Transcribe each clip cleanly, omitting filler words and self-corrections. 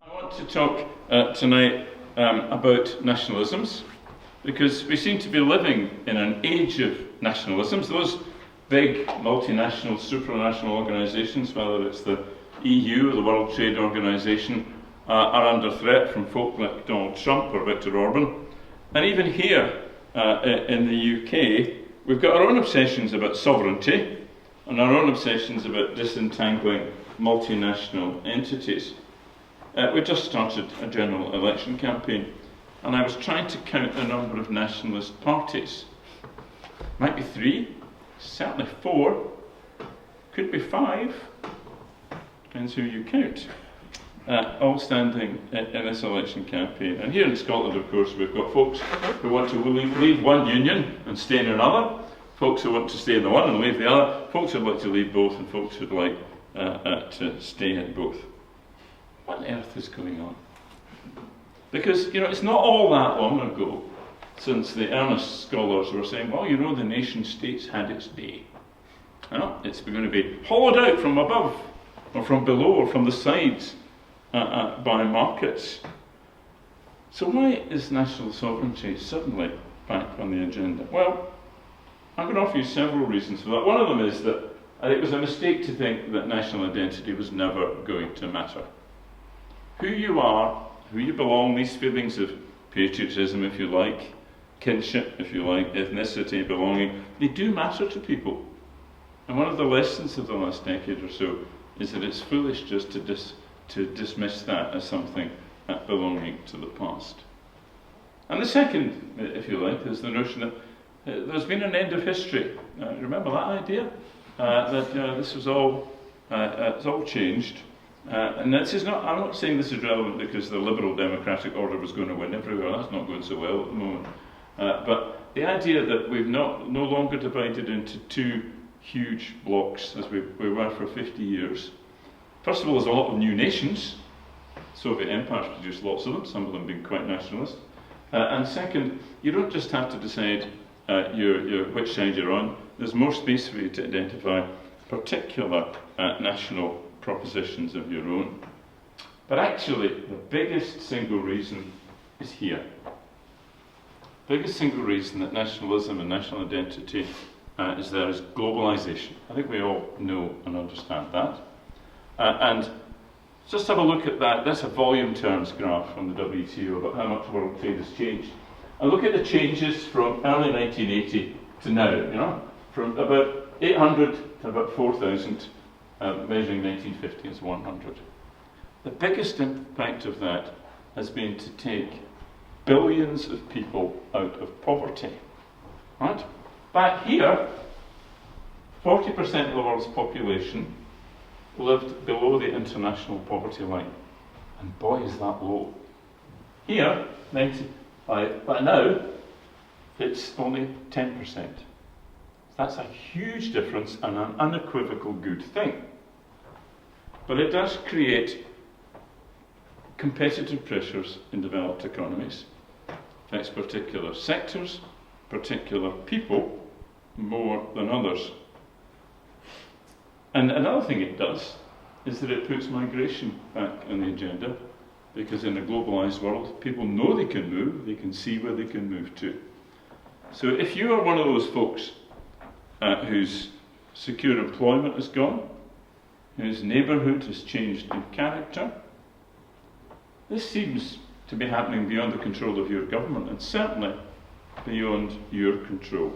I want to talk tonight about nationalisms, because we seem to be living in an age of nationalisms. Those big multinational, supranational organisations, whether it's the EU or the World Trade Organisation, are under threat from folk like Donald Trump or Viktor Orban. And even here in the UK, we've got our own obsessions about sovereignty and our own obsessions about disentangling multinational entities. We just started a general election campaign, and I was trying to count the number of nationalist parties. Might be 3, certainly 4, could be 5, depends who you count, all standing in this election campaign. And here in Scotland, of course, we've got folks who want to leave one union and stay in another, folks who want to stay in the one and leave the other, folks who'd like to leave both, and folks who'd like to stay in both. What on earth is going on? Because, you know, it's not all that long ago since the earnest scholars were saying, well, you know, the nation state's had its day. Well, it's going to be hollowed out from above, or from below, or from the sides by markets. So why is national sovereignty suddenly back on the agenda? Well, I'm going to offer you several reasons for that. One of them is that it was a mistake to think that national identity was never going to matter. Who you are, who you belong, these feelings of patriotism, if you like, kinship, if you like, ethnicity, belonging, they do matter to people. And one of the lessons of the last decade or so is that it's foolish just to dismiss that as something belonging to the past. And the second, if you like, is the notion that there's been an end of history. Remember that idea? That this was all, it's all changed. And this is not, I'm not saying this is relevant because the liberal democratic order was going to win everywhere. That's not going so well at the moment. But the idea that we've no longer divided into 2 huge blocks as we were for 50 years. First of all, there's a lot of new nations. Soviet empires produced lots of them, some of them being quite nationalist. And second, you don't just have to decide which side you're on. There's more space for you to identify particular national propositions of your own. But actually, the biggest single reason is here. The biggest single reason that nationalism and national identity is there is globalisation. I think we all know and understand that. And just have a look at that. That's a volume terms graph from the WTO about how much world trade has changed. And look at the changes from early 1980 to now, you know, from about 800 to about 4,000. Measuring 1950 as 100. The biggest impact of that has been to take billions of people out of poverty. Right? Back here, 40% of the world's population lived below the international poverty line. And boy, is that low. Here, 95, but now, it's only 10%. That's a huge difference and an unequivocal good thing. But it does create competitive pressures in developed economies. Affects particular sectors, particular people, more than others. And another thing it does is that it puts migration back on the agenda, because in a globalised world, people know they can move, they can see where they can move to. So if you are one of those folks whose secure employment is gone, whose neighbourhood has changed in character, this seems to be happening beyond the control of your government, and certainly beyond your control.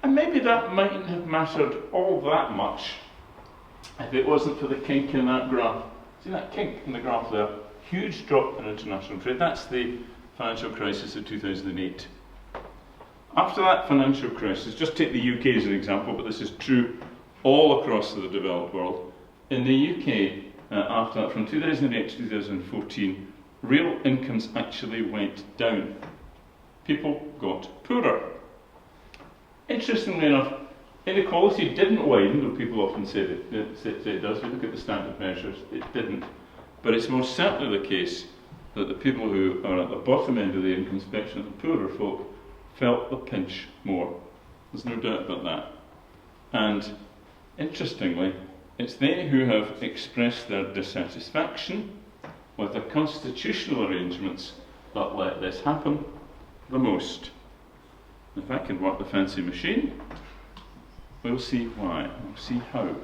And maybe that mightn't have mattered all that much if it wasn't for the kink in that graph. See that kink in the graph there? Huge drop in international trade. That's the financial crisis of 2008. After that financial crisis, just take the UK as an example, but this is true all across the developed world. In the UK, after that, from 2008 to 2014, real incomes actually went down. People got poorer. Interestingly enough, inequality didn't widen, though people often say that it does. If you look at the standard measures, it didn't. But it's most certainly the case that the people who are at the bottom end of the income spectrum, the poorer folk, felt the pinch more. There's no doubt about that. And interestingly, It's they who have expressed their dissatisfaction with the constitutional arrangements that let this happen the most. If I can work the fancy machine, we'll see why, we'll see how.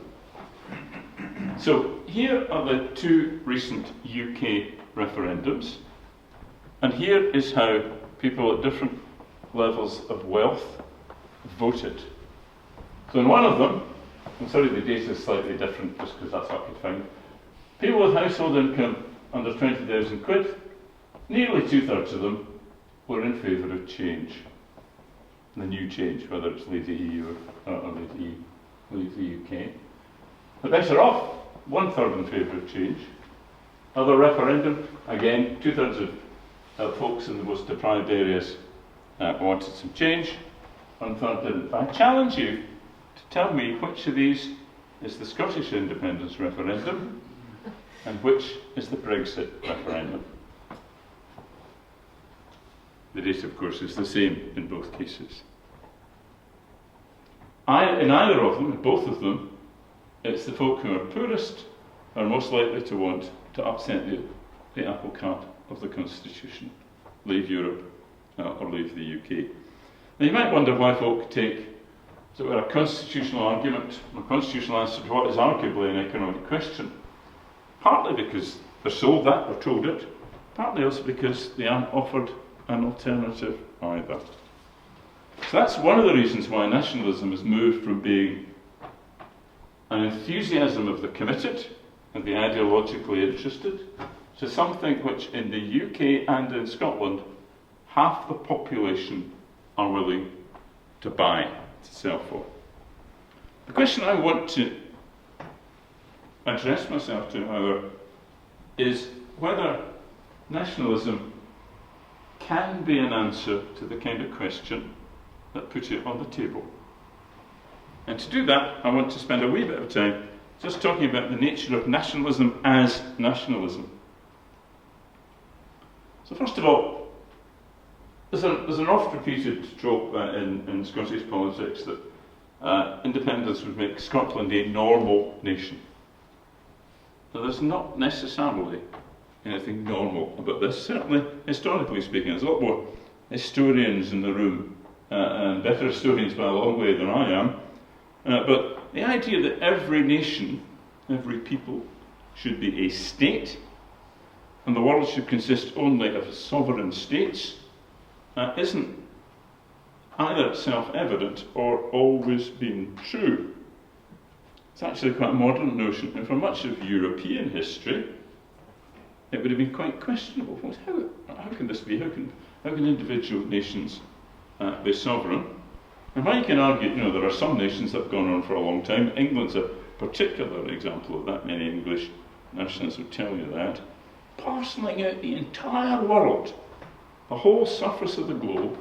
So here are the two recent UK referendums, and here is how people at different levels of wealth voted. So in one of them, I'm sorry the data is slightly different just because that's what I could find, people with household income under 20,000 quid, nearly 2/3 of them were in favour of change. The new change, whether it's leave the EU or leave the UK. The better off, 1/3 in favour of change. Other referendum, again, 2/3 of folks in the most deprived areas wanted some change, 1/3 didn't. I challenge you to tell me which of these is the Scottish independence referendum and which is the Brexit referendum. The data, of course, is the same in both cases. In either of them, in both of them, it's the folk who are poorest are most likely to want to upset the apple cart of the Constitution, leave Europe or leave the UK. Now you might wonder why folk take a constitutional argument, a constitutional answer to what is arguably an economic question. Partly because they're sold that or told it, partly also because they aren't offered an alternative either. So that's one of the reasons why nationalism has moved from being an enthusiasm of the committed and the ideologically interested to something which in the UK and in Scotland half the population are willing to buy, to sell for. The question I want to address myself to, however, is whether nationalism can be an answer to the kind of question that put it on the table. And to do that, I want to spend a wee bit of time just talking about the nature of nationalism as nationalism. So first of all, there's an oft-repeated trope in Scottish politics that independence would make Scotland a normal nation. Now, there's not necessarily anything normal about this. Certainly, historically speaking, there's a lot more historians in the room, and better historians by a long way than I am. But the idea that every nation, every people, should be a state, and the world should consist only of sovereign states, isn't either self-evident or always been true. It's actually quite a modern notion, and for much of European history, it would have been quite questionable. How can this be? How can individual nations be sovereign? And while you can argue, there are some nations that have gone on for a long time. England's a particular example of that. Many English nationalists would tell you that. Parceling out the entire world, the whole surface of the globe,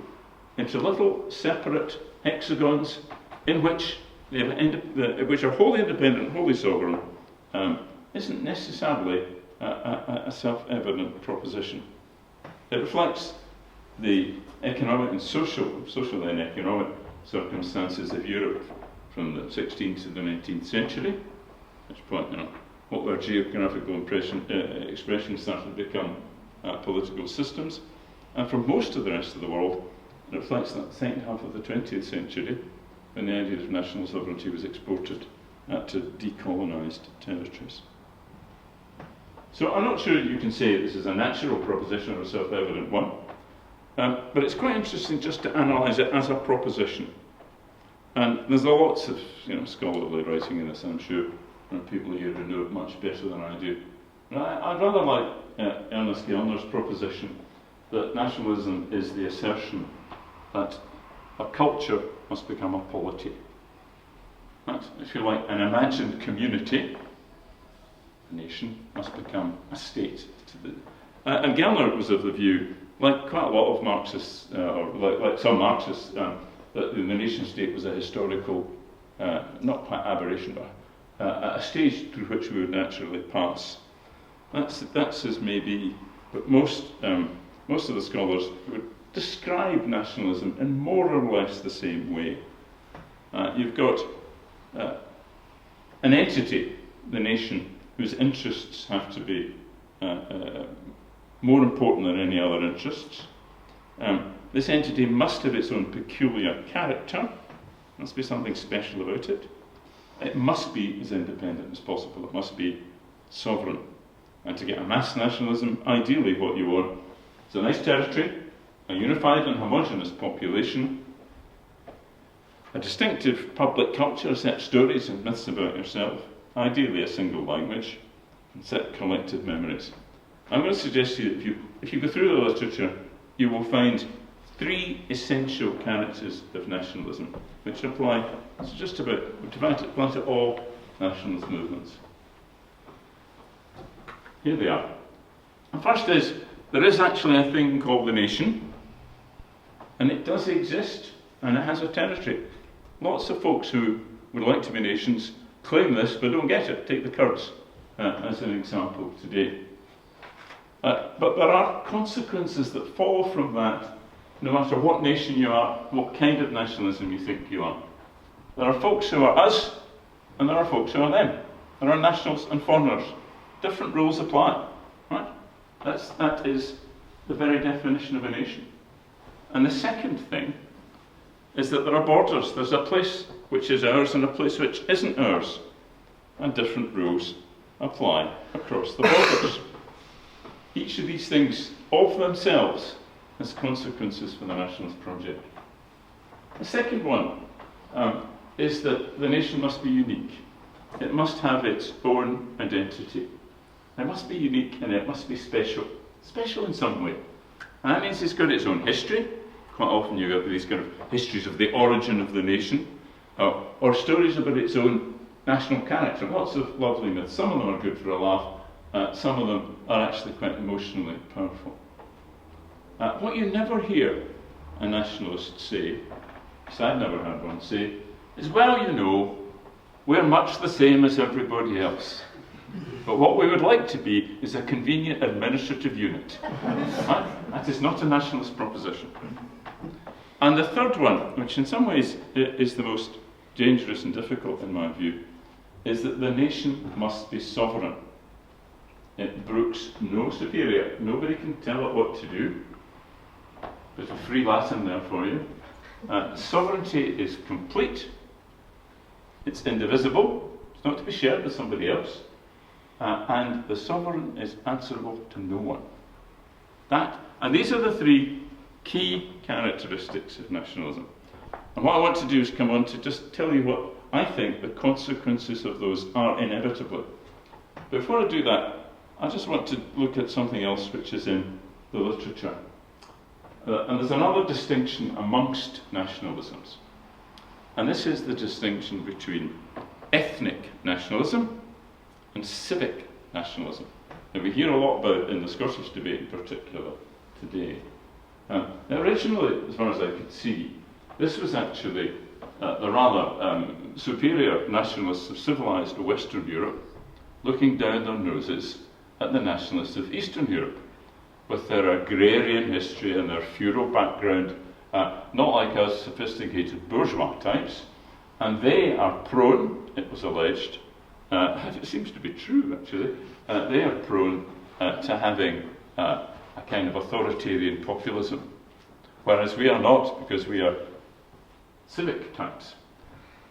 into little separate hexagons in which which are wholly independent, wholly sovereign, isn't necessarily a self-evident proposition. It reflects the economic and social and economic circumstances of Europe from the 16th to the 19th century, at which point, what were geographical expressions started to become political systems. And for most of the rest of the world, it reflects that second half of the 20th century, when the idea of national sovereignty was exported to decolonised territories. So I'm not sure you can say this is a natural proposition or a self-evident one, but it's quite interesting just to analyse it as a proposition. And there's lots of scholarly writing in this, I'm sure. There are people here who know it much better than I do. And I'd rather like Ernest Gallagher's proposition that nationalism is the assertion that a culture must become a polity. That, if you like, an imagined community, a nation, must become a state. And Gallagher was of the view, like quite a lot of Marxists, or like some Marxists, that the nation-state was a historical, not quite aberration, but a stage through which we would naturally pass. That's as maybe, but most of the scholars would describe nationalism in more or less the same way. You've got an entity the nation whose interests have to be more important than any other interests. This entity must have its own peculiar character. There must be something special about it. It must be as independent as possible. It must be sovereign. And to get a mass nationalism, ideally what you want is a nice territory, a unified and homogeneous population, a distinctive public culture, set stories and myths about yourself, ideally a single language, and set collective memories. I'm going to suggest to you that if you go through the literature, you will find 3 essential characters of nationalism, which apply to just about, which apply to all nationalist movements. Here they are. The first is, there is actually a thing called the nation, and it does exist, and it has a territory. Lots of folks who would like to be nations claim this, but don't get it. Take the Kurds as an example today. But there are consequences that follow from that, no matter what nation you are, what kind of nationalism you think you are. There are folks who are us, and there are folks who are them. There are nationals and foreigners. Different rules apply, right? That is the very definition of a nation. And the second thing is that there are borders. There's a place which is ours and a place which isn't ours. And different rules apply across the borders. Each of these things, of themselves, has consequences for the nationalist project. The second one is that the nation must be unique. It must have its own identity. It must be unique and it must be special. Special in some way. And that means it's got its own history. Quite often you get these kind of histories of the origin of the nation, or stories about its own national character. Lots of lovely myths. Some of them are good for a laugh. Some of them are actually quite emotionally powerful. What you never hear a nationalist say, because I've never heard one say, is, well, you know, we're much the same as everybody else. But what we would like to be is a convenient administrative unit. Right? That is not a nationalist proposition. And the third one, which in some ways is the most dangerous and difficult in my view, is that the nation must be sovereign. It brooks no superior. Nobody can tell it what to do. Bit of free Latin there for you. Sovereignty is complete. It's indivisible. It's not to be shared with somebody else. And the sovereign is answerable to no one. And these are the 3 key characteristics of nationalism. And what I want to do is come on to just tell you what I think the consequences of those are inevitably. Before I do that, I just want to look at something else which is in the literature. And there's another distinction amongst nationalisms. And this is the distinction between ethnic nationalism and civic nationalism. And we hear a lot about in the Scottish debate in particular today. Originally, as far as I could see, this was actually the rather superior nationalists of civilised Western Europe looking down their noses at the nationalists of Eastern Europe, with their agrarian history and their feudal background, not like us sophisticated bourgeois types, and they are prone, it was alleged, it seems to be true actually, they are prone to having a kind of authoritarian populism, whereas we are not, because we are civic types.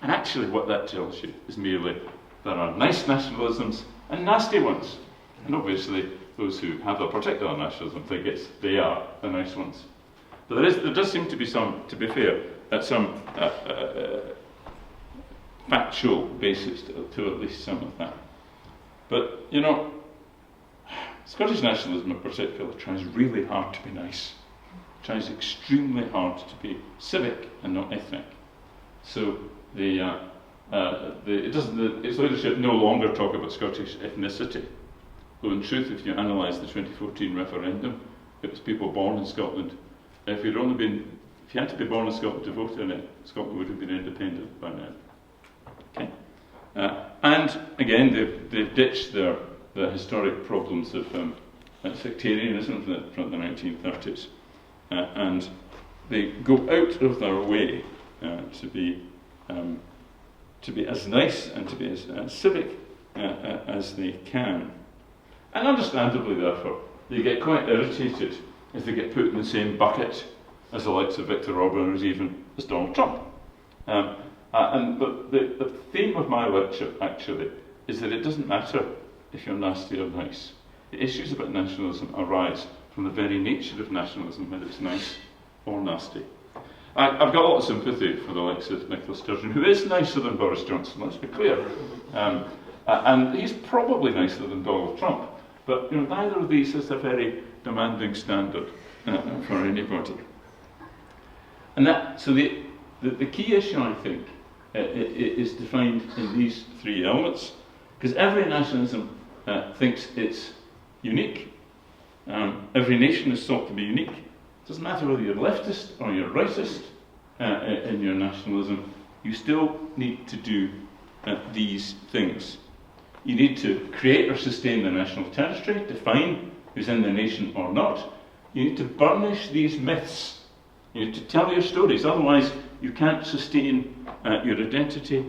And actually what that tells you is merely there are nice nationalisms and nasty ones. And obviously those who have a particular nationalism think they are the nice ones. But there does seem to be some, to be fair, some factual basis to at least some of that. But, you know, Scottish nationalism in particular tries really hard to be nice. Tries extremely hard to be civic and not ethnic. So its leadership no longer talk about Scottish ethnicity. Though in truth, if you analyse the 2014 referendum, it was people born in Scotland. If you had to be born in Scotland to vote in it, Scotland would have been independent by now. Okay. And again, they've ditched the historic problems of sectarianism from the 1930s, and they go out of their way to be as nice and to be as civic as they can. And understandably, therefore, they get quite irritated if they get put in the same bucket as the likes of Viktor Orban or even as Donald Trump. And the theme of my lecture, actually, is that it doesn't matter if you're nasty or nice. The issues about nationalism arise from the very nature of nationalism, whether it's nice or nasty. I've got a lot of sympathy for the likes of Nicola Sturgeon, who is nicer than Boris Johnson, let's be clear. And he's probably nicer than Donald Trump. But neither of these is a very demanding standard for anybody. And so the key issue, I think, is defined in these three elements, because every nationalism thinks it's unique. Every nation is thought to be unique. It doesn't matter whether you're leftist or you're rightist in your nationalism, you still need to do these things. You need to create or sustain the national territory, define who's in the nation or not. You need to burnish these myths. You need to tell your stories, otherwise you can't sustain your identity,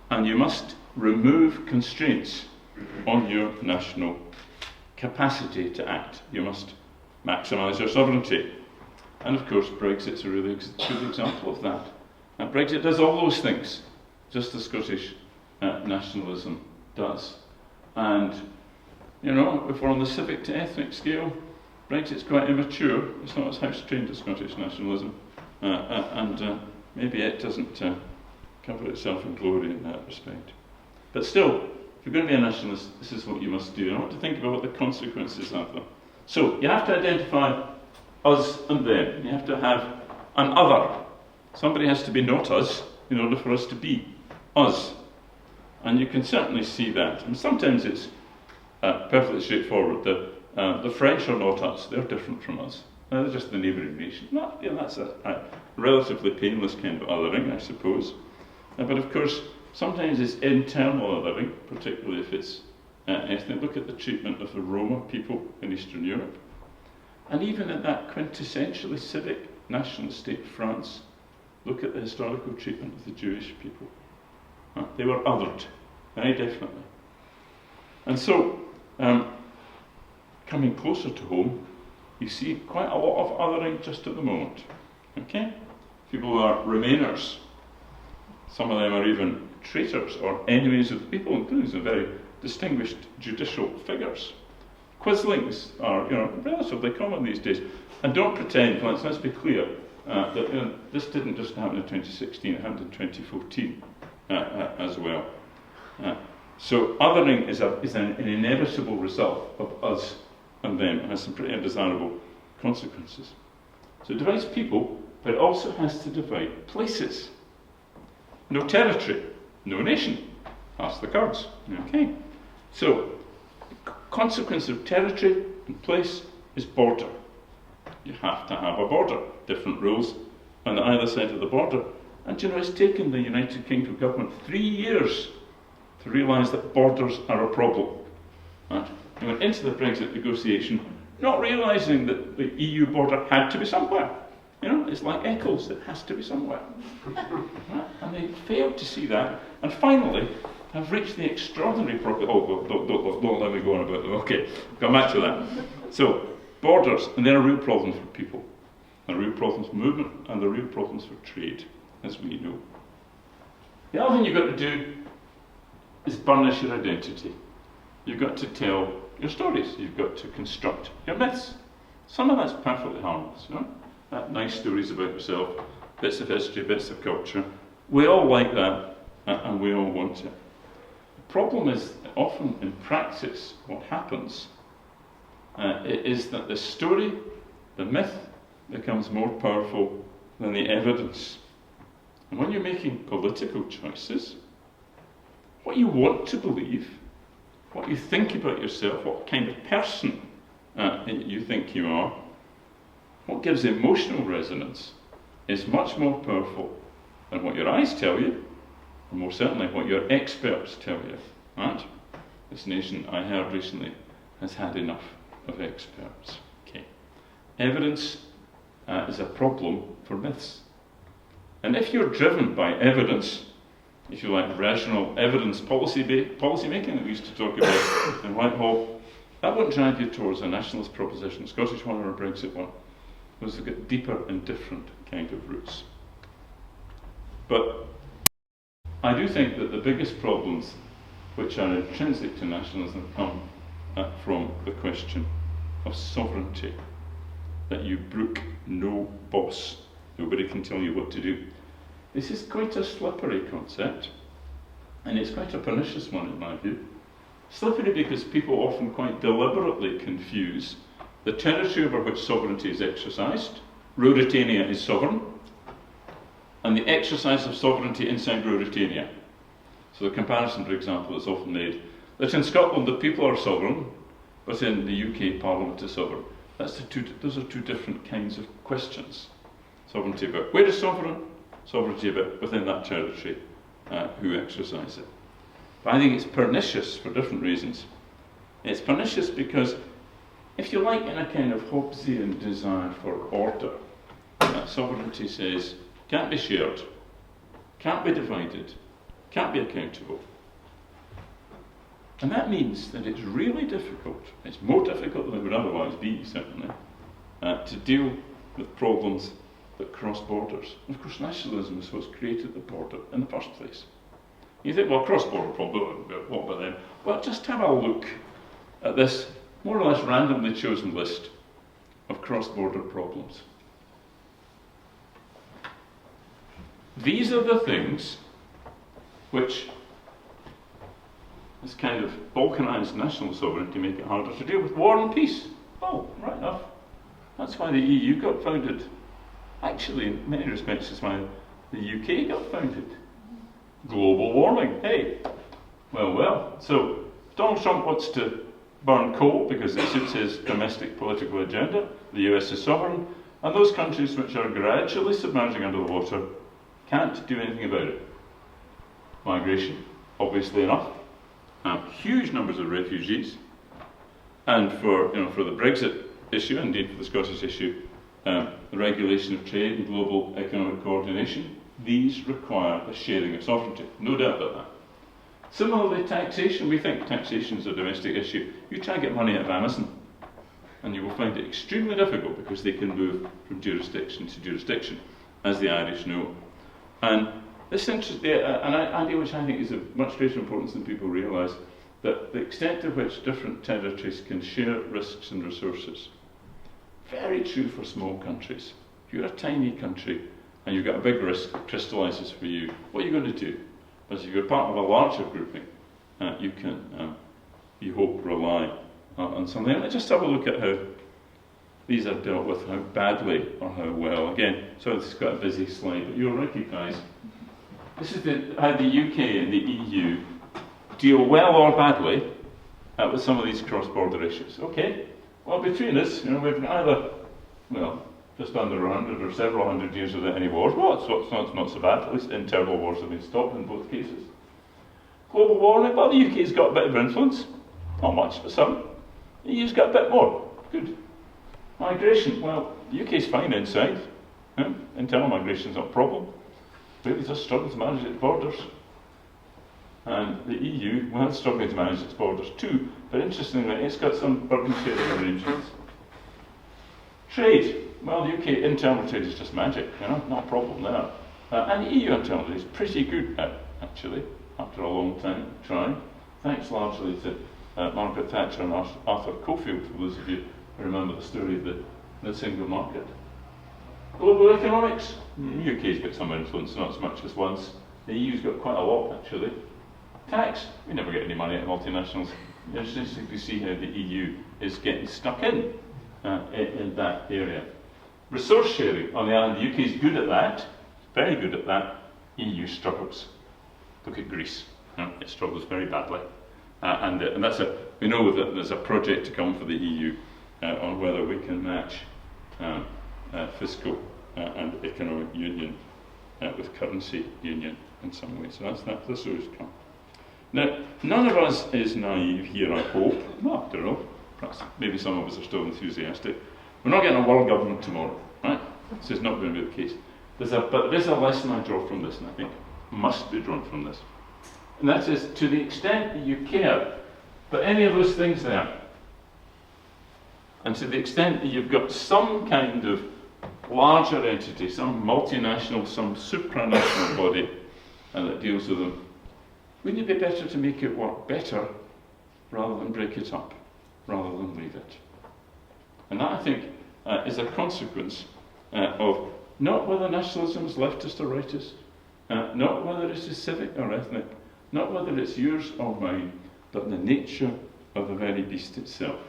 and you must remove constraints on your national capacity to act. You must maximise your sovereignty. And of course, Brexit's a really good example of that. Brexit does all those things, just as Scottish nationalism does. And, if we're on the civic to ethnic scale, Brexit's quite immature. It's not as house-trained as Scottish nationalism. And maybe it doesn't cover itself in glory in that respect. But still, if you're going to be a nationalist, this is what you must do. And I want to think about what the consequences of them. So, you have to identify us and them. You have to have an other. Somebody has to be not us in order for us to be us. And you can certainly see that. And sometimes it's perfectly straightforward. The French are not us. They're different from us. They're just the neighbouring nation. That's a relatively painless kind of othering, I suppose. But of course, sometimes it's internal othering, particularly if it's ethnic. Look at the treatment of the Roma people in Eastern Europe. And even in that quintessentially civic national state France, look at the historical treatment of the Jewish people. They were othered, very definitely. And so, coming closer to home, you see quite a lot of othering just at the moment. Okay? People who are Remainers. Some of them are even traitors or enemies of the people, including some very distinguished judicial figures. Quislings are, relatively common these days. And don't pretend, let's be clear, that this didn't just happen in 2016, it happened in 2014 as well. So othering is an inevitable result of us and them. It has some pretty undesirable consequences. So it divides people, but it also has to divide places. No territory, no nation. Ask the Kurds. Okay. So, the consequence of territory and place is border. You have to have a border. Different rules on either side of the border. And it's taken the United Kingdom government 3 years to realise that borders are a problem. Right? They went into the Brexit negotiation not realising that the EU border had to be somewhere. It's like Eccles, it has to be somewhere. Right? And they failed to see that, and finally have reached the extraordinary problem. Don't let me go on about them. Okay, come back to that. So, borders, and they're a real problem for people. They're real problems for movement, and they're real problems for trade, as we know. The other thing you've got to do is burnish your identity. You've got to tell your stories. You've got to construct your myths. Some of that's perfectly harmless, nice stories about yourself, bits of history, bits of culture. We all like that, and we all want it. The problem is that often in practice, what happens is that the story, the myth, becomes more powerful than the evidence. And when you're making political choices, what you want to believe, what you think about yourself, what kind of person you think you are, what gives emotional resonance is much more powerful than what your eyes tell you, and more certainly what your experts tell you. Right? This nation, I heard recently, has had enough of experts. Okay. Evidence is a problem for myths. And if you're driven by evidence, if you like, rational evidence policy making that we used to talk about in Whitehall, that won't drive you towards a nationalist proposition. Scottish one or a Brexit one. Those have got deeper and different kind of roots. But I do think that the biggest problems which are intrinsic to nationalism come from the question of sovereignty. That you brook no boss. Nobody can tell you what to do. This is quite a slippery concept, and it's quite a pernicious one in my view. Slippery because people often quite deliberately confuse the territory over which sovereignty is exercised. Ruritania is sovereign, and the exercise of sovereignty inside Ruritania. So the comparison, for example, is often made that in Scotland the people are sovereign, but in the UK Parliament is sovereign. Those are two different kinds of questions. Sovereignty about where is sovereign, sovereignty about within that territory, who exercise it. But I think it's pernicious for different reasons. It's pernicious because, if you like, in a kind of Hobbesian desire for order, sovereignty says, can't be shared, can't be divided, can't be accountable. And that means that it's really difficult, it's more difficult than it would otherwise be, certainly, to deal with problems that cross borders. And of course, nationalism is what's created the border in the first place. You think, well, cross-border problem, what about them? Well, just have a look at this more or less randomly chosen list of cross-border problems. These are the things which this kind of balkanised national sovereignty make it harder to deal with. War and peace. Oh, right enough. That's why the EU got founded. Actually, in many respects, it's why the UK got founded. Global warming. Hey, well. So, Donald Trump wants to burn coal because it suits his domestic political agenda. The US is sovereign. And those countries which are gradually submerging under the water can't do anything about it. Migration, obviously enough. Huge numbers of refugees. And for the Brexit issue, indeed for the Scottish issue, the regulation of trade and global economic coordination, these require a sharing of sovereignty. No doubt about that. Similarly, taxation. We think taxation is a domestic issue. You try to get money out of Amazon, and you will find it extremely difficult because they can move from jurisdiction to jurisdiction, as the Irish know. And this an idea which I think is of much greater importance than people realise, that the extent to which different territories can share risks and resources. Very true for small countries. If you're a tiny country and you've got a big risk that crystallises for you, what are you going to do? Because if you're part of a larger grouping, you can, you hope, rely on something. And just have a look at how these are dealt with, how badly or how well. Again, so this is quite a busy slide, but you'll recognise this is how the UK and the EU deal well or badly with some of these cross-border issues. Okay, well, between us, we've either, just under 100 or several hundred years without any wars. Well, it's not so bad. At least internal wars have been stopped in both cases. Global warming. Well, the UK's got a bit of influence. Not much, but some. The EU's got a bit more. Good. Migration. Well, the UK's fine inside. Internal migration's not a problem. Really just struggling to manage its borders. And the EU, it's struggling to manage its borders too. But interestingly, it's got some burden sharing arrangements. Trade. Well, the UK internal trade is just magic, not a problem there. And the EU internal trade is pretty good at, actually, after a long time trying. Thanks largely to Margaret Thatcher and Arthur Cofield, for those of you who remember the story of the single market. Global economics. The UK's got some influence, not as much as once. The EU's got quite a lot, actually. Tax. We never get any money out of multinationals. It's interesting to see how the EU is getting stuck in that area. Resource sharing, on the other hand, the UK is good at that, very good at that. EU struggles. Look at Greece. It struggles very badly. And we know that there's a project to come for the EU on whether we can match fiscal and economic union with currency union in some way. So that's where it's come. Now, none of us is naive here, I hope. Well, I don't know. Perhaps maybe some of us are still enthusiastic. We're not getting a world government tomorrow, right? This is not going to be the case. But there's a lesson I draw from this, and I think must be drawn from this. And that is, to the extent that you care about any of those things there, and to the extent that you've got some kind of larger entity, some multinational, some supranational body that deals with them, wouldn't it be better to make it work better rather than break it up, rather than leave it? And that, I think, is a consequence of not whether nationalism is leftist or rightist, not whether it is civic or ethnic, not whether it's yours or mine, but the nature of the very beast itself.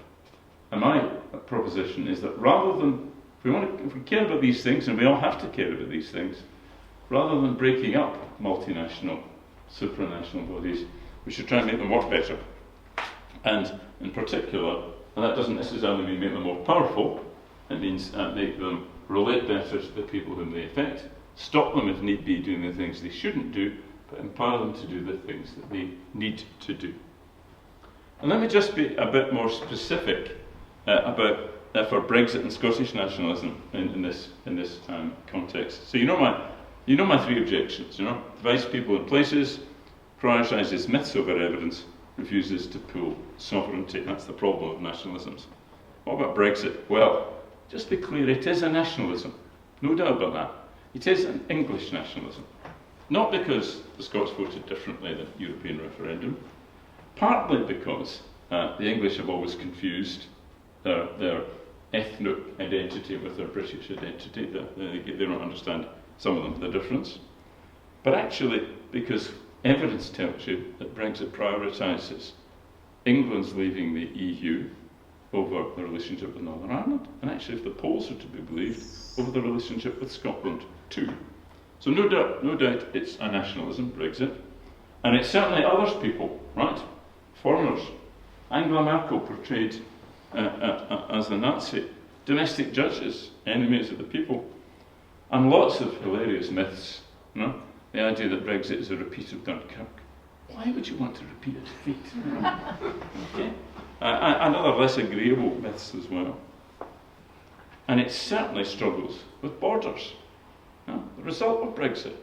And my proposition is that rather than, if we care about these things, and we all have to care about these things, rather than breaking up multinational, supranational bodies, we should try and make them work better. And in particular, and that doesn't necessarily mean make them more powerful, it means make them relate better to the people whom they affect, stop them if need be doing the things they shouldn't do, but empower them to do the things that they need to do. And let me just be a bit more specific about for Brexit and Scottish nationalism in this context. So you know my three objections. Divides people in places, prioritises myths over evidence, refuses to pull sovereignty. That's the problem of nationalisms. What about Brexit? Well, just be clear, it is a nationalism. No doubt about that. It is an English nationalism. Not because the Scots voted differently than European referendum, partly because the English have always confused their ethnic identity with their British identity. They don't understand, some of them, the difference. But actually, because evidence tells you that Brexit prioritises England's leaving the EU over the relationship with Northern Ireland, and actually, if the polls are to be believed, over the relationship with Scotland too. So no doubt it's a nationalism, Brexit, and it's certainly others people, right? Foreigners. Angela Merkel portrayed as a Nazi, domestic judges, enemies of the people, and lots of hilarious myths. The idea that Brexit is a repeat of Dunkirk. Why would you want to repeat a defeat? Okay? And other less agreeable myths as well. And it certainly struggles with borders. The result of Brexit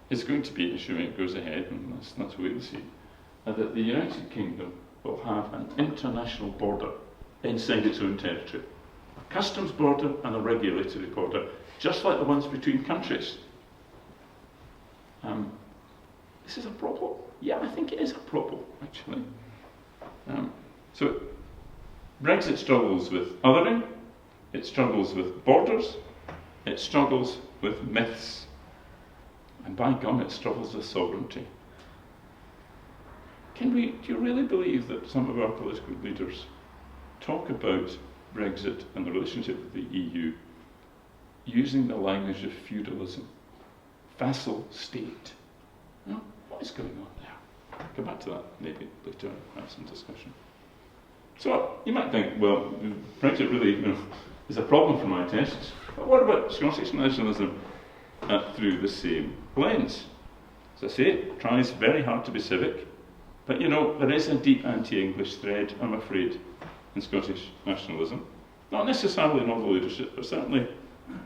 is going to be, assuming it goes ahead, and let's wait and see, that the United Kingdom will have an international border inside its own territory. A customs border and a regulatory border, just like the ones between countries. This is a problem. Yeah, I think it is a problem, actually. So, Brexit struggles with othering, it struggles with borders, it struggles with myths, and by gum, it struggles with sovereignty. Do you really believe that some of our political leaders talk about Brexit and the relationship with the EU using the language of feudalism, vassal state? What is going on there? I'll come back to that maybe later, have some discussion. So you might think, well, Brexit really is a problem for my tests, but what about Scottish nationalism through the same lens? As I say, it tries very hard to be civic, but there is a deep anti-English thread, I'm afraid, in Scottish nationalism. Not necessarily in all the leadership, but certainly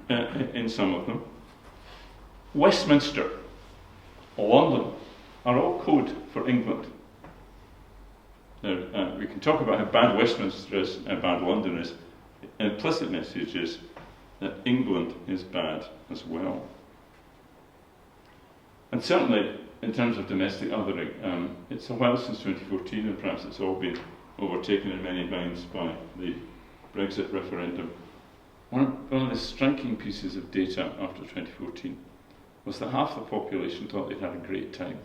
in some of them. Westminster, London, are all code for England. Now, we can talk about how bad Westminster is, how bad London is. The implicit message is that England is bad as well. And certainly, in terms of domestic othering, it's a while since 2014, and perhaps it's all been overtaken in many minds by the Brexit referendum. One of the striking pieces of data after 2014 was that half the population thought they'd had a great time.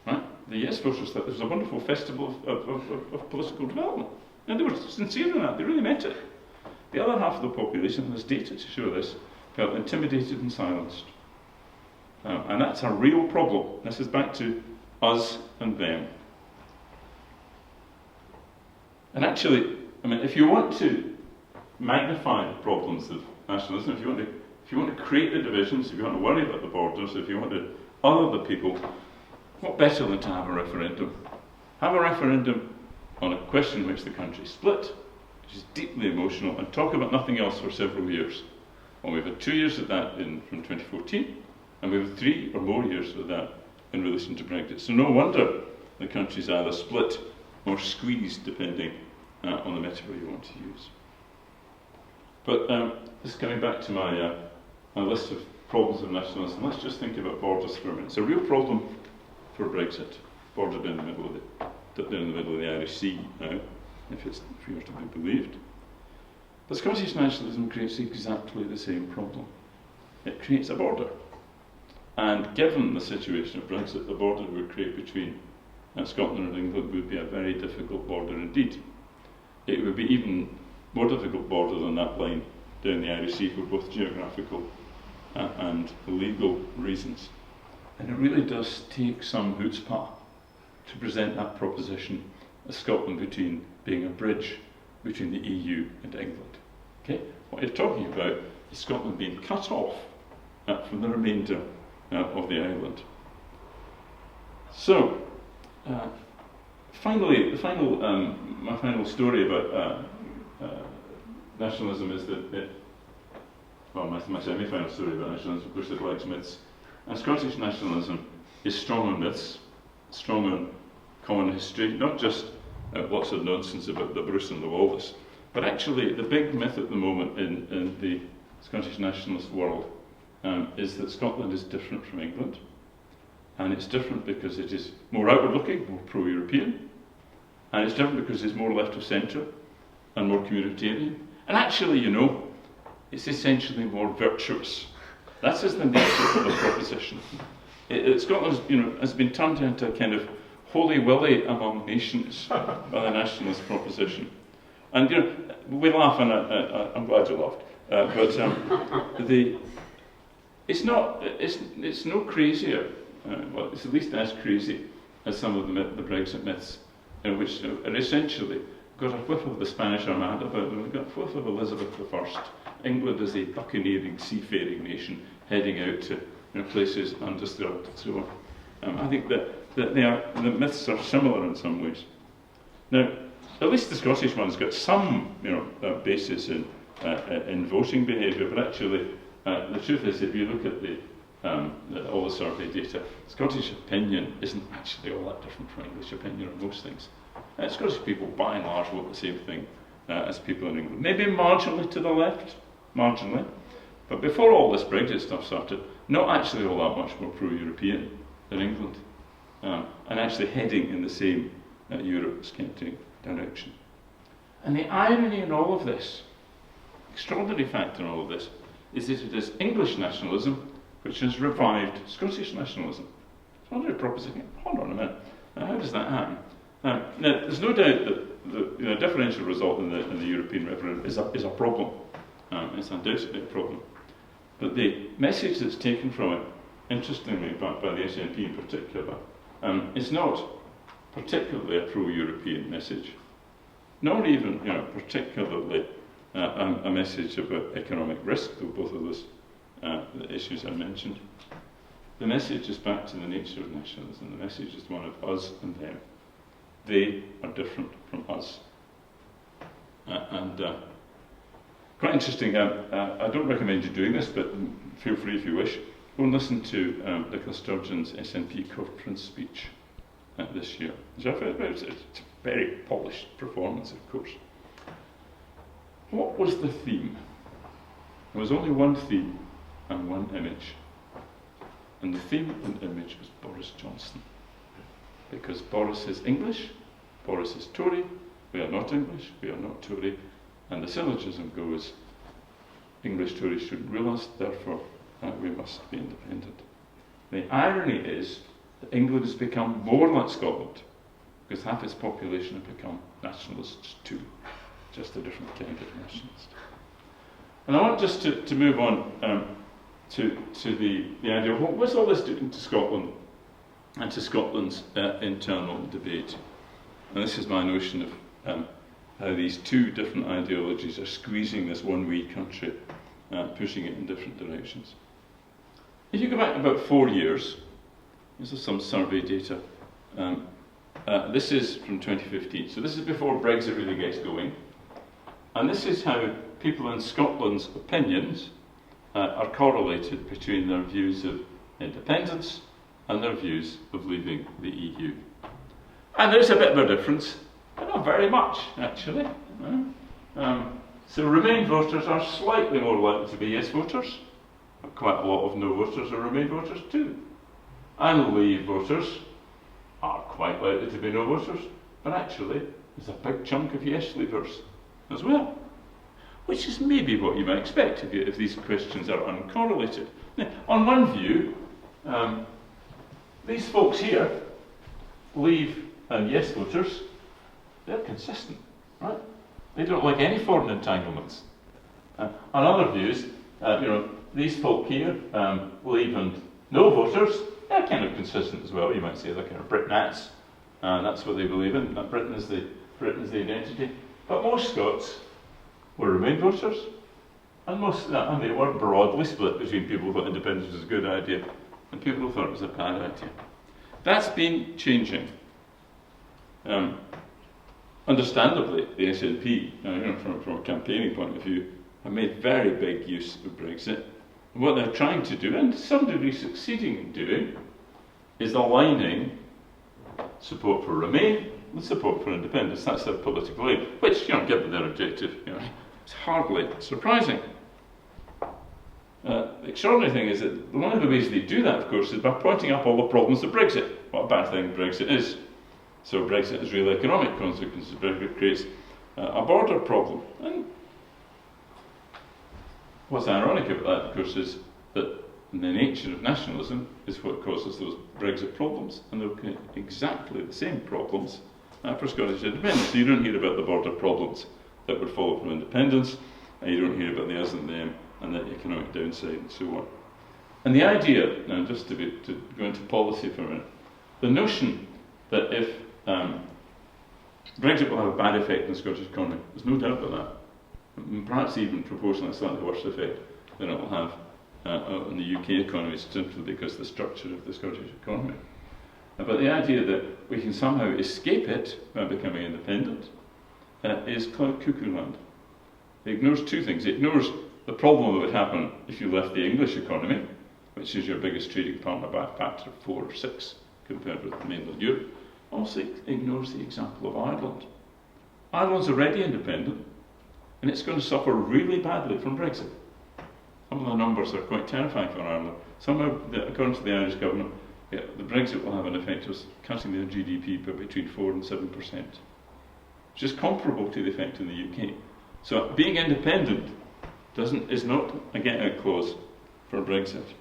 Right? The yes voters thought it was a wonderful festival of political development. And they were sincere in that, they really meant it. The other half of the population, and there's data to show this, felt intimidated and silenced. And that's a real problem. This is back to us and them. And actually, if you want to magnify the problems of nationalism, if you want to create the divisions, if you want to worry about the borders, if you want to other the people, what better than to have a referendum? Have a referendum on a question in which the country split, which is deeply emotional, and talk about nothing else for several years. Well, we've had 2 years of that from 2014, And we have 3 or more years of that in relation to Brexit. So no wonder the country's either split or squeezed, depending on the metaphor you want to use. But just coming back to my list of problems of nationalism, let's just think about borders for a minute. It's a real problem for Brexit, border down the middle of the Irish Sea now, if we are to be believed. But Scottish nationalism creates exactly the same problem. It creates a border. And given the situation of Brexit, the border it would create between Scotland and England would be a very difficult border indeed. It would be even more difficult border than that line down the Irish Sea for both geographical and legal reasons. And it really does take some chutzpah to present that proposition as Scotland being a bridge between the EU and England. Okay? What you're talking about is Scotland being cut off from the remainder of the island. So, finally, my final story about nationalism is that my semi-final story about nationalism, of course, is like myths. And Scottish nationalism is strong on myths, strong on common history, not just lots of nonsense about the Bruce and the Walrus, but actually the big myth at the moment in the Scottish nationalist world is that Scotland is different from England. And it's different because it is more outward-looking, more pro-European, and it's different because it's more left of centre and more communitarian. And actually, it's essentially more virtuous. That's just the nature of the proposition. Scotland has been turned into a kind of holy willy among nations by the nationalist proposition. And we laugh, and I'm glad you laughed. It's no crazier. Well, it's at least as crazy as some of the Brexit myths, which are essentially got a whiff of the Spanish Armada about them. We've got a whiff of Elizabeth I. England is a buccaneering, seafaring nation heading out to places undisturbed and so on. I think that the myths are similar in some ways. Now, at least the Scottish one's got some basis in voting behaviour, but actually the truth is, if you look at all the survey data, Scottish opinion isn't actually all that different from English opinion on most things. Scottish people, by and large, vote the same thing as people in England. Maybe marginally to the left, marginally, but before all this Brexit stuff started, not actually all that much more pro-European than England, and actually heading in the same Europe-sceptic direction. And the irony in all of this, extraordinary factor in all of this, is that it is English nationalism which has revived Scottish nationalism. It's not a proposition. Hold on a minute. How does that happen? Now, there's no doubt that the differential result in the European referendum is a problem. It's undoubtedly a problem. But the message that's taken from it, interestingly, by the SNP in particular, is not particularly a pro-European message, nor even particularly a message about economic risk, though both of those the issues I mentioned. The message is back to the nature of nationalism. The message is one of us and them. They are different from us. Quite interesting, I don't recommend you doing this, but feel free if you wish. Go and listen to Nicola Sturgeon's SNP conference speech this year. It's a very polished performance, of course. What was the theme? There was only one theme and one image. And the theme and image was Boris Johnson. Because Boris is English, Boris is Tory, we are not English, we are not Tory, and the syllogism goes, English Tories shouldn't rule us, therefore we must be independent. The irony is that England has become more like Scotland, because half its population have become nationalists too, just a different kind of nationalist. And I want just to move on to the idea of what's all this doing to Scotland and to Scotland's internal debate. And this is my notion of how these two different ideologies are squeezing this one wee country, pushing it in different directions. If you go back about 4 years, this is some survey data. This is from 2015, so this is before Brexit really gets going. And this is how people in Scotland's opinions are correlated between their views of independence and their views of leaving the EU. And there's a bit of a difference, but not very much, actually. So Remain voters are slightly more likely to be yes voters, but quite a lot of no voters are Remain voters too. And Leave voters are quite likely to be no voters, but actually there's a big chunk of yes leavers as well, which is maybe what you might expect if these questions are uncorrelated. Now, on one view, these folks here, Leave and yes voters, they're consistent, right? They don't like any foreign entanglements. On other views, these folk here, Leave and no voters, they're kind of consistent as well. You might say they're kind of Britnats. That's what they believe in. That Britain is the identity. But most Scots were Remain voters, and they were broadly split between people who thought independence was a good idea and people who thought it was a bad idea. That's been changing. Understandably, the SNP, from a campaigning point of view, have made very big use of Brexit. And what they're trying to do, and to some degree succeeding in doing, is aligning support for Remain with support for independence. That's their political aim, which, given their objective, it's hardly surprising. The extraordinary thing is that one of the ways they do that, of course, is by pointing up all the problems of Brexit, what a bad thing Brexit is. So Brexit has real economic consequences. Brexit creates a border problem. And what's ironic about that, of course, is that the nature of nationalism is what causes those Brexit problems. And they're exactly the same problems for Scottish independence. So you don't hear about the border problems that would follow from independence, and you don't hear about the us and them and the economic downside and so on. And the idea, now just to go into policy for a minute, the notion that if Brexit will have a bad effect on the Scottish economy, there's no doubt about that. And perhaps even proportionally a slightly worse effect than it will have on the UK economy, simply because of the structure of the Scottish economy. But the idea that we can somehow escape it by becoming independent is cloud cuckoo land. It ignores two things. It ignores the problem that would happen if you left the English economy, which is your biggest trading partner by a factor of 4 or 6 compared with mainland Europe. Also ignores the example of Ireland. Ireland's already independent, and it's going to suffer really badly from Brexit. Some of the numbers are quite terrifying for Ireland. According to the Irish government, the Brexit will have an effect of cutting their GDP by between 4 and 7%, which is comparable to the effect in the UK. So being independent is not a get-out clause for Brexit.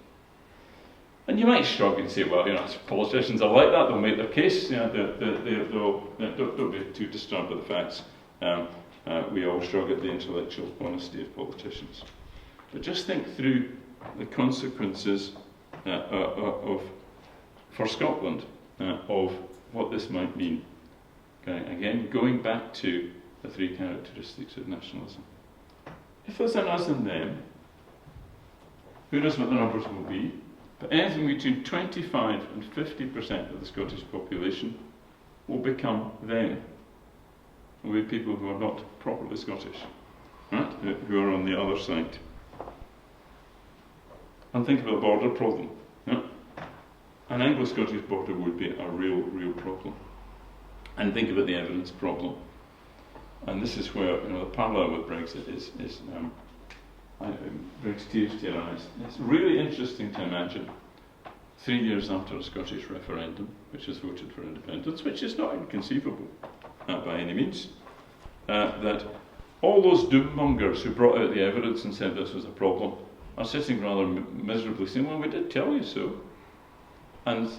And you might shrug and say, well, politicians are like that, they'll make their case, don't be too disturbed by the facts. We all shrug at the intellectual honesty of politicians. But just think through the consequences for Scotland of what this might mean. Okay, again, going back to the 3 characteristics of nationalism. If there's an us and them, who knows what the numbers will be, but anything between 25 and 50% of the Scottish population will become them. Will be people who are not properly Scottish, right? Who are on the other side. And think about the border problem. Yeah? An Anglo-Scottish border would be a real problem. And think about the evidence problem. And this is where the parallel with Brexit is Brexiteers theorise. It's really interesting to imagine 3 years after a Scottish referendum, which has voted for independence, which is not inconceivable by any means, that all those doommongers who brought out the evidence and said this was a problem are sitting rather miserably saying, well, we did tell you so. And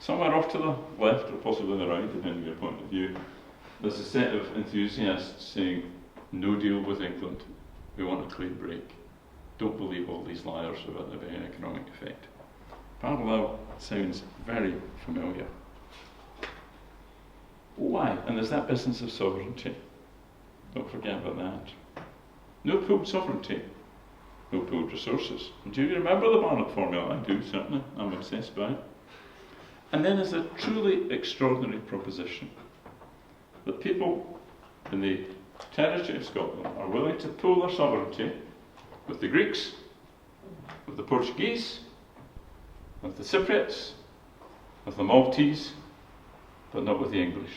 somewhere off to the left, or possibly the right, depending on your point of view, there's a set of enthusiasts saying, no deal with England, we want a clean break. Don't believe all these liars about there being an economic effect. Parallel sounds very familiar. Why? And there's that business of sovereignty. Don't forget about that. No pooled sovereignty, no pooled resources. And do you remember the Barnett formula? I do, certainly. I'm obsessed by it. And then there's a truly extraordinary proposition that people in the territory of Scotland are willing to pool their sovereignty with the Greeks, with the Portuguese, with the Cypriots, with the Maltese, but not with the English.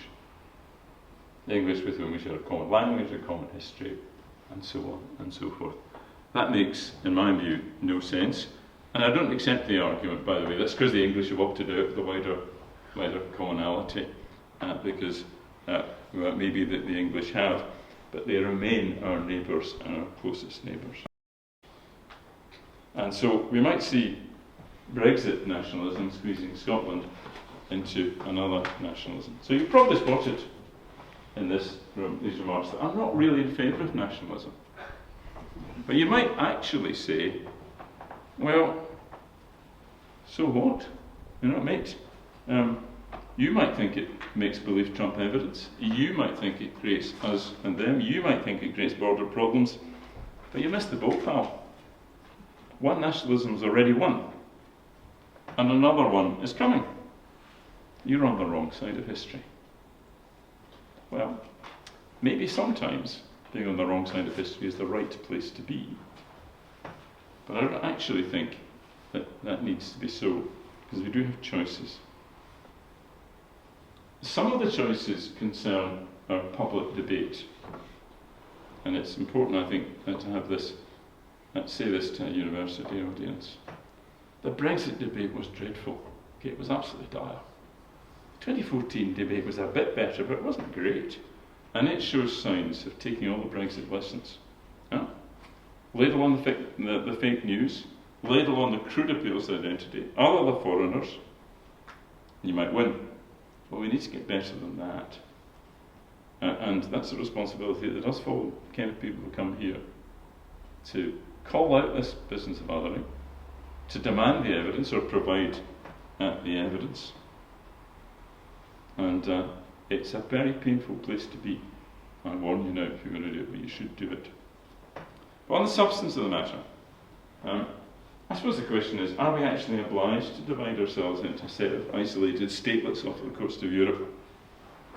The English with whom we share a common language, a common history, and so on and so forth. That makes, in my view, no sense. And I don't accept the argument, by the way, that's because the English have opted out of the wider commonality, because maybe that the English have, but they remain our neighbours and our closest neighbours. And so we might see Brexit nationalism squeezing Scotland into another nationalism. So you probably spotted in these remarks that I'm not really in favour of nationalism. But you might actually say, well, so what? You know, mate. You might think it makes belief trump evidence. You might think it creates us and them. You might think it creates border problems. But you missed the boat, pal. One nationalism's already won. And another one is coming. You're on the wrong side of history. Well, maybe sometimes being on the wrong side of history is the right place to be. But I don't actually think that that needs to be so, because we do have choices. Some of the choices concern our public debate. And it's important, I think, to have this, say this to a university audience. The Brexit debate was dreadful. Okay, it was absolutely dire. The 2014 debate was a bit better, but it wasn't great. And it shows signs of taking all the Brexit lessons. Yeah? Ladle on the fake news, ladle on the crude appeals to identity, other the foreigners, you might win. But we need to get better than that. And that's a responsibility that does fall on the kind of people who come here to call out this business of othering, to demand the evidence or provide the evidence. And it's a very painful place to be. I warn you now, if you're going to do it, but you should do it. But on the substance of the matter, I suppose the question is, are we actually obliged to divide ourselves into a set of isolated statelets off the coast of Europe,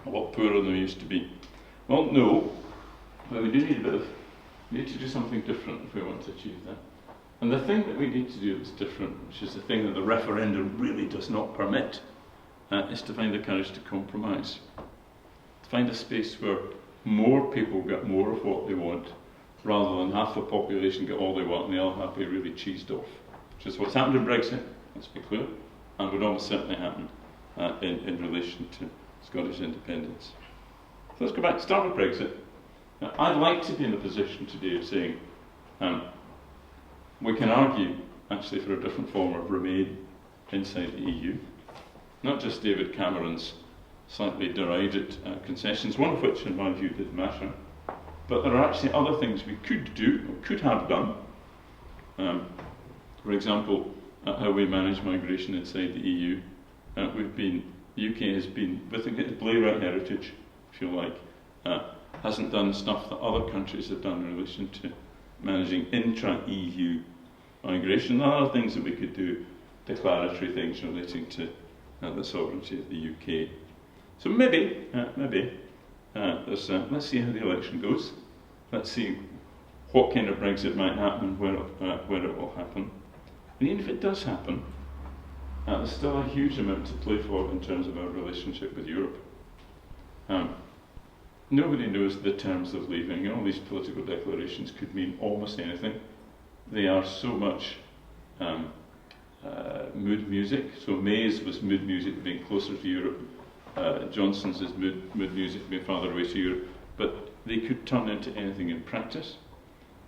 a lot poorer than we used to be? Well, no, but we do need to do something different if we want to achieve that. And the thing that we need to do that's different, which is the thing that the referendum really does not permit, is to find the courage to compromise. To find a space where more people get more of what they want, rather than half the population get all they want and the other half be really cheesed off. Which is what's happened in Brexit, let's be clear, and would almost certainly happen in relation to Scottish independence. So let's go back, start with Brexit. Now, I'd like to be in the position today of saying, we can argue actually for a different form of remain inside the EU. Not just David Cameron's slightly derided concessions, one of which in my view did matter, but there are actually other things we could do, or could have done. For example, how we manage migration inside the EU. The UK has been, with its Blairite heritage, if you like, hasn't done stuff that other countries have done in relation to managing intra-EU migration. There are things that we could do, declaratory things relating to the sovereignty of the UK. So maybe, let's see how the election goes. Let's see what kind of Brexit might happen, where it will happen. And even if it does happen, there's still a huge amount to play for in terms of our relationship with Europe. Nobody knows the terms of leaving. All these political declarations could mean almost anything. They are so much mood music. So May's was mood music being closer to Europe. Johnson's is mood music being farther away to Europe. But they could turn into anything in practice.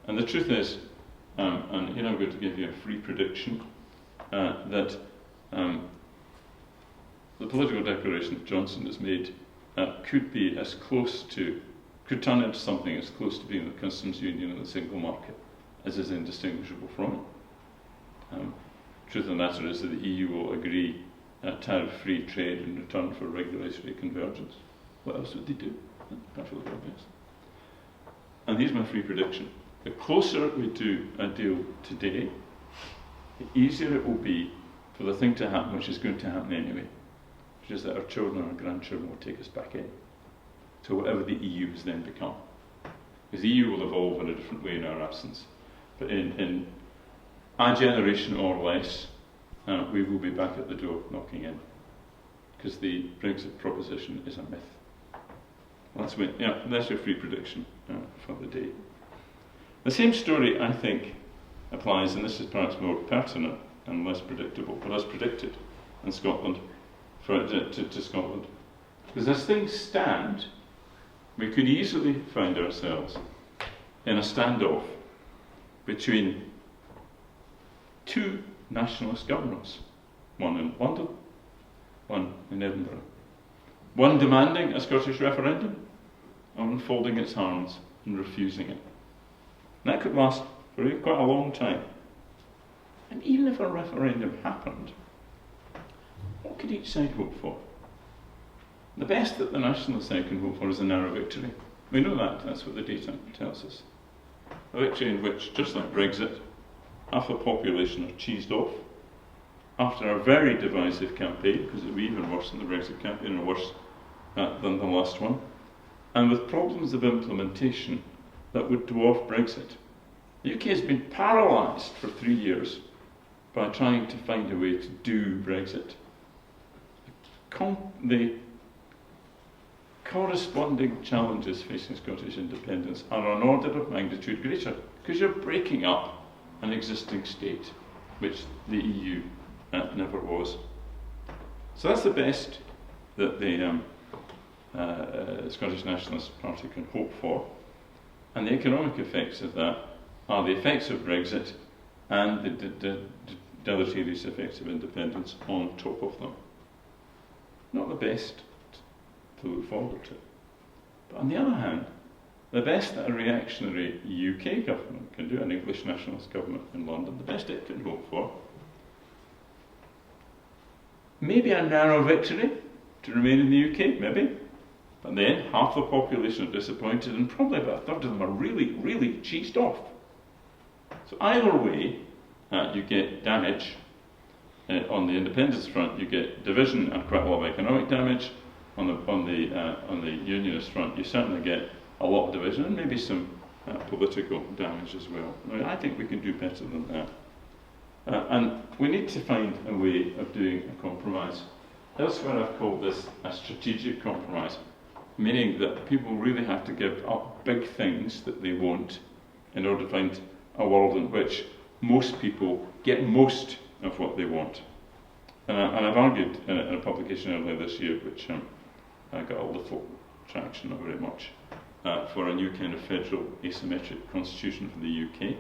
And the truth is, and here I'm going to give you a free prediction, that the political declaration that Johnson has made could turn into something as close to being the customs union and the single market as is indistinguishable from it. Truth of the matter is that the EU will agree tariff-free trade in return for regulatory convergence. What else would they do? Perfectly obvious. And here's my free prediction. The closer we do a deal today, the easier it will be for the thing to happen which is going to happen anyway, which is that our children and our grandchildren will take us back in to whatever the EU has then become. Because the EU will evolve in a different way in our absence. But in a generation or less, we will be back at the door knocking in, because the Brexit proposition is a myth. That's your free prediction for the day. The same story, I think, applies, and this is perhaps more pertinent and less predictable, but as predicted in Scotland, to Scotland. Because as things stand, we could easily find ourselves in a standoff between two nationalist governments, one in London, one in Edinburgh. One demanding a Scottish referendum, and folding its arms and refusing it. And that could last for quite a long time. And even if a referendum happened, what could each side hope for? The best that the nationalist side can hope for is a narrow victory. We know that, that's what the data tells us. A victory in which, just like Brexit, half the population are cheesed off, after a very divisive campaign, because it would be even worse than the Brexit campaign, or worse than the last one, and with problems of implementation that would dwarf Brexit. The UK has been paralysed for 3 years by trying to find a way to do Brexit. The corresponding challenges facing Scottish independence are an order of magnitude greater, because you're breaking up an existing state, which the EU never was. So that's the best that the Scottish Nationalist Party can hope for. And the economic effects of that are the effects of Brexit and the deleterious effects of independence on top of them. Not the best to look forward to. But on the other hand, the best that a reactionary UK government can do, an English nationalist government in London, the best it can hope for, maybe a narrow victory to remain in the UK, maybe. But then half the population are disappointed, and probably about a third of them are really, really cheesed off. So either way, you get damage. On the independence front, you get division and quite a lot of economic damage. On the unionist front, you certainly get a lot of division and maybe some political damage as well. I think we can do better than that. And we need to find a way of doing a compromise. Elsewhere I've called this a strategic compromise, meaning that people really have to give up big things that they want in order to find a world in which most people get most of what they want. And I've argued in a publication earlier this year, which I got a little traction, not very much, for a new kind of federal asymmetric constitution for the UK.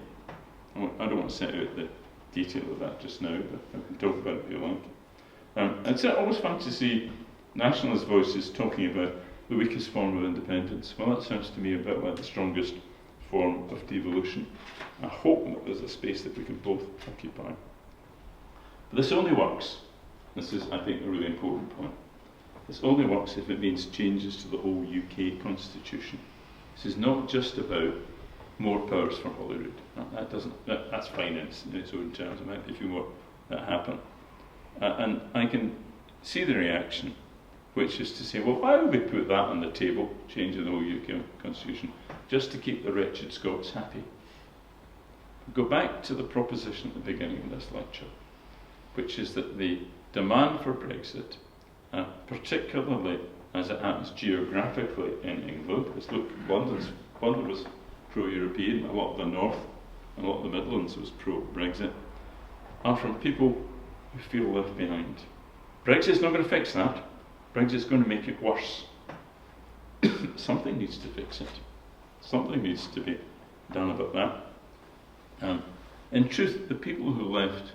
I don't want to set out the detail of that just now, but I can talk about it if you like. It's always fun to see nationalist voices talking about the weakest form of independence. Well, that sounds to me a bit like the strongest form of devolution. I hope that there's a space that we can both occupy. But this only works, this is, I think, a really important point. This only works if it means changes to the whole UK constitution. This is not just about more powers for Holyrood. That's fine in its own terms. There might be a few more that happen. And I can see the reaction, which is to say, well, why would we put that on the table, changing the whole UK constitution, just to keep the wretched Scots happy? Go back to the proposition at the beginning of this lecture, which is that the demand for Brexit, particularly as it happens geographically in England, because look, London was pro-European, a lot of the North, and a lot of the Midlands was pro-Brexit, are from people who feel left behind. Brexit's not going to fix that. Brexit's going to make it worse. Something needs to fix it. Something needs to be done about that. In truth, the people who left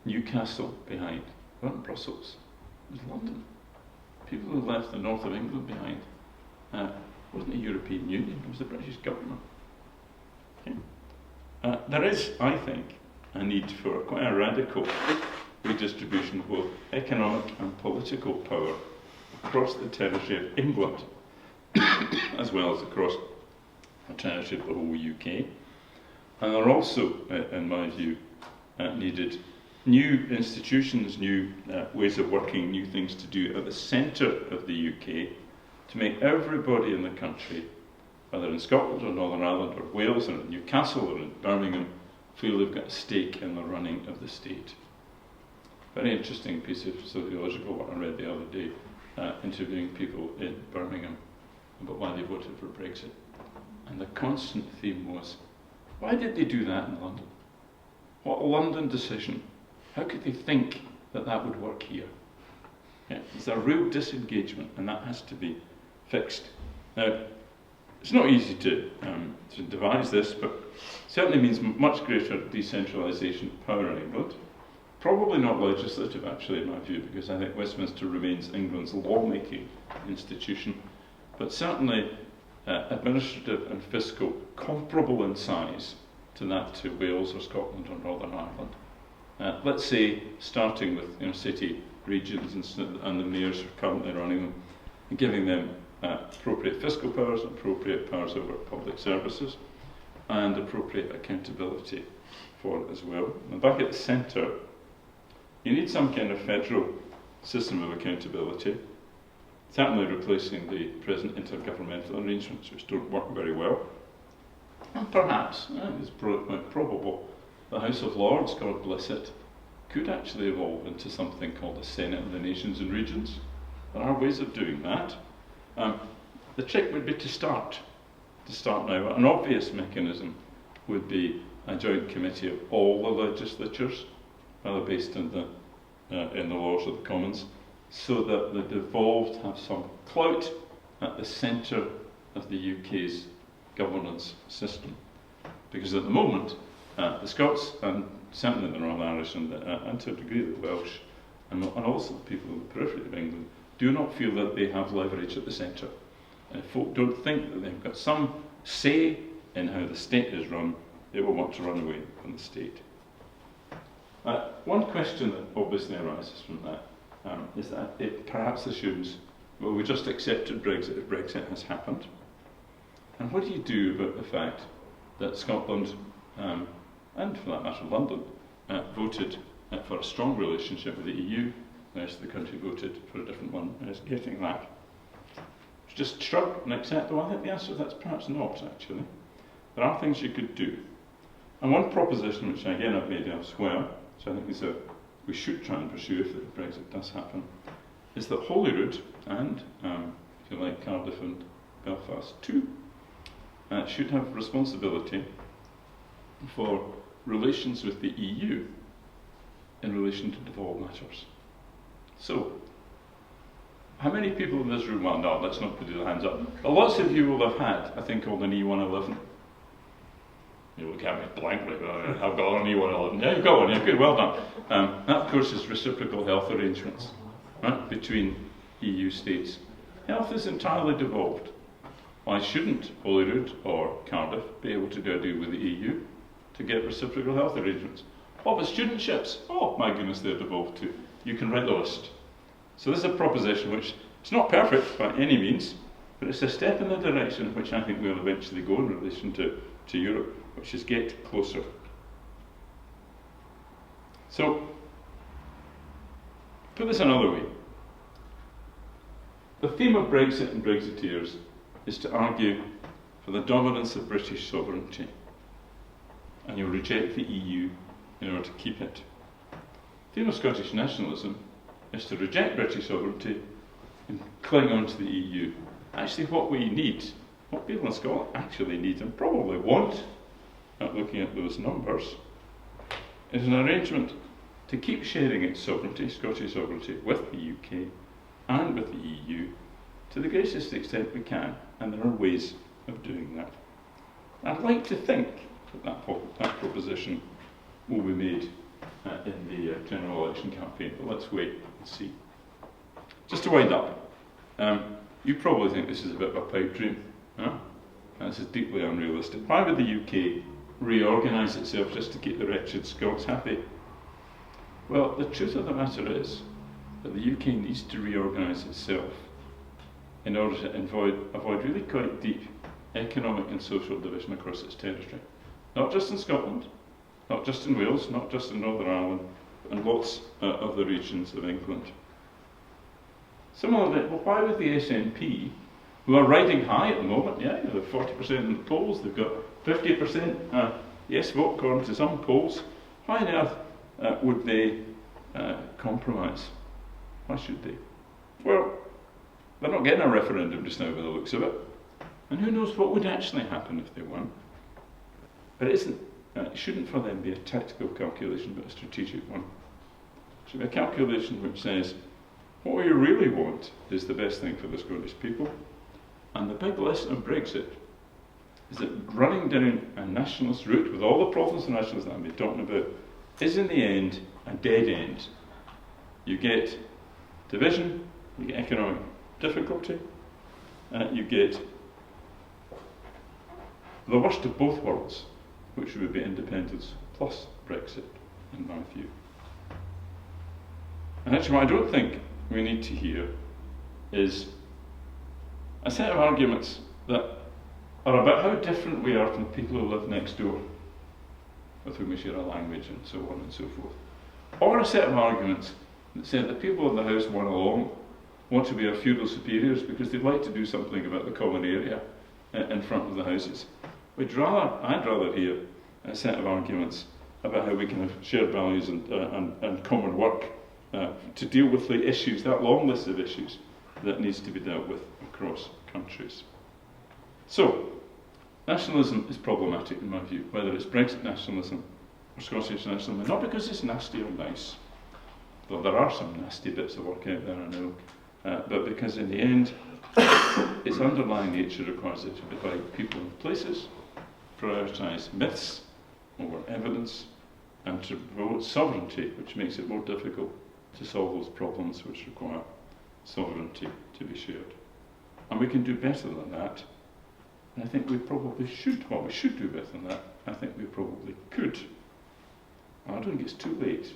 Newcastle behind weren't Brussels, it was London. People who left the north of England behind wasn't the European Union, it was the British government. Okay. There is, I think, a need for quite a radical redistribution of both economic and political power across the territory of England, as well as across the territory of the whole UK. And there are also, in my view, needed new institutions, new ways of working, new things to do at the centre of the UK to make everybody in the country, whether in Scotland or Northern Ireland or Wales or in Newcastle or in Birmingham, feel they've got a stake in the running of the state. Very interesting piece of sociological work I read the other day, interviewing people in Birmingham about why they voted for Brexit. And the constant theme was, why did they do that in London? What a London decision. How could they think that that would work here? Yeah, there's a real disengagement, and that has to be fixed. Now, it's not easy to devise this, but certainly means much greater decentralisation of power in England. Probably not legislative, actually, in my view, because I think Westminster remains England's lawmaking institution, but certainly administrative and fiscal, comparable in size to that to Wales or Scotland or Northern Ireland. Let's say, starting with city regions and the mayors who are currently running them, and giving them appropriate fiscal powers, appropriate powers over public services, and appropriate accountability for it as well. And back at the centre, you need some kind of federal system of accountability, certainly replacing the present intergovernmental arrangements, which don't work very well. And perhaps, it's probable, the House of Lords, God bless it, could actually evolve into something called a Senate of the Nations and Regions. There are ways of doing that. The trick would be to start now. An obvious mechanism would be a joint committee of all the legislatures, rather based in the laws of the Commons, so that the devolved have some clout at the centre of the UK's governance system. Because at the moment, the Scots, and certainly the Northern Irish, and to a degree the Welsh, and also the people in the periphery of England, do not feel that they have leverage at the centre. And if folk don't think that they've got some say in how the state is run, they will want to run away from the state. One question that obviously arises from that is that it perhaps assumes, well, we just accepted Brexit if Brexit has happened. And what do you do about the fact that Scotland, and for that matter London, voted for a strong relationship with the EU, the rest of the country voted for a different one, and is getting that? Just shrug and accept? Well, I think the answer to that's perhaps not, actually. There are things you could do. And one proposition, which again I've made elsewhere, which I think is we should try and pursue if Brexit does happen, is that Holyrood and, if you like, Cardiff and Belfast too, should have responsibility for relations with the EU in relation to devolved matters. So, how many people in this room, well, no, let's not put your hands up, but lots of you will have had a thing called an E111. You look at me blankly, I've got an E111. Yeah, you've got one, yeah, good, well done. That, of course, is reciprocal health arrangements, right, between EU states. Health is entirely devolved. Why shouldn't Holyrood or Cardiff be able to do a deal with the EU to get reciprocal health arrangements? Oh, but studentships, oh my goodness, they're devolved too. You can write the list. So this is a proposition which, it's not perfect by any means, but it's a step in the direction in which I think we'll eventually go in relation to Europe, which is get closer. So, put this another way. The theme of Brexit and Brexiteers is to argue for the dominance of British sovereignty, and you'll reject the EU in order to keep it. The theme of Scottish nationalism is to reject British sovereignty and cling on to the EU. Actually, what we need, what people in Scotland actually need and probably want, looking at those numbers, is an arrangement to keep sharing its sovereignty, Scottish sovereignty, with the UK and with the EU to the greatest extent we can, and there are ways of doing that. I'd like to think that that proposition will be made in the general election campaign, but let's wait and see. Just to wind up, you probably think this is a bit of a pipe dream. This is deeply unrealistic. Why would the UK reorganise itself just to keep the wretched Scots happy? Well, the truth of the matter is that the UK needs to reorganise itself in order to avoid really quite deep economic and social division across its territory. Not just in Scotland, not just in Wales, not just in Northern Ireland, and lots of the regions of England. Similarly, well, why would the SNP, who are riding high at the moment, yeah, they're 40% in the polls, they've got 50% yes vote according to some polls, why on earth would they compromise? Why should they? Well, they're not getting a referendum just now by the looks of it. And who knows what would actually happen if they won. But it shouldn't for them be a tactical calculation, but a strategic one. It should be a calculation which says, what we really want is the best thing for the Scottish people. And the big lesson of Brexit is that running down a nationalist route with all the problems the nationalists that I've been talking about is in the end a dead end. You get division, you get economic difficulty, you get the worst of both worlds, which would be independence plus Brexit, in my view. And actually what I don't think we need to hear is a set of arguments that are about how different we are from people who live next door, with whom we share a language and so on and so forth. Or a set of arguments that say that people in the House want to be our feudal superiors because they'd like to do something about the common area in front of the houses. I'd rather hear a set of arguments about how we can have shared values and common work to deal with the issues, that long list of issues that needs to be dealt with across countries. So, nationalism is problematic in my view, whether it's Brexit nationalism or Scottish nationalism, not because it's nasty or nice, though there are some nasty bits of work out there, I know, but because in the end, its underlying nature requires it to divide people and places, prioritise myths over evidence, and to promote sovereignty, which makes it more difficult to solve those problems which require sovereignty to be shared. And we can do better than that, and I think we probably should. Well, we should do better than that. I think we probably could. And I don't think it's too late.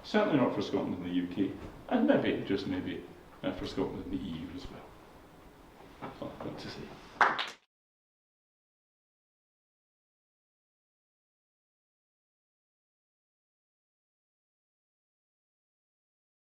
Certainly not for Scotland and the UK, and maybe, just maybe, for Scotland and the EU as well. That's all I've got to say.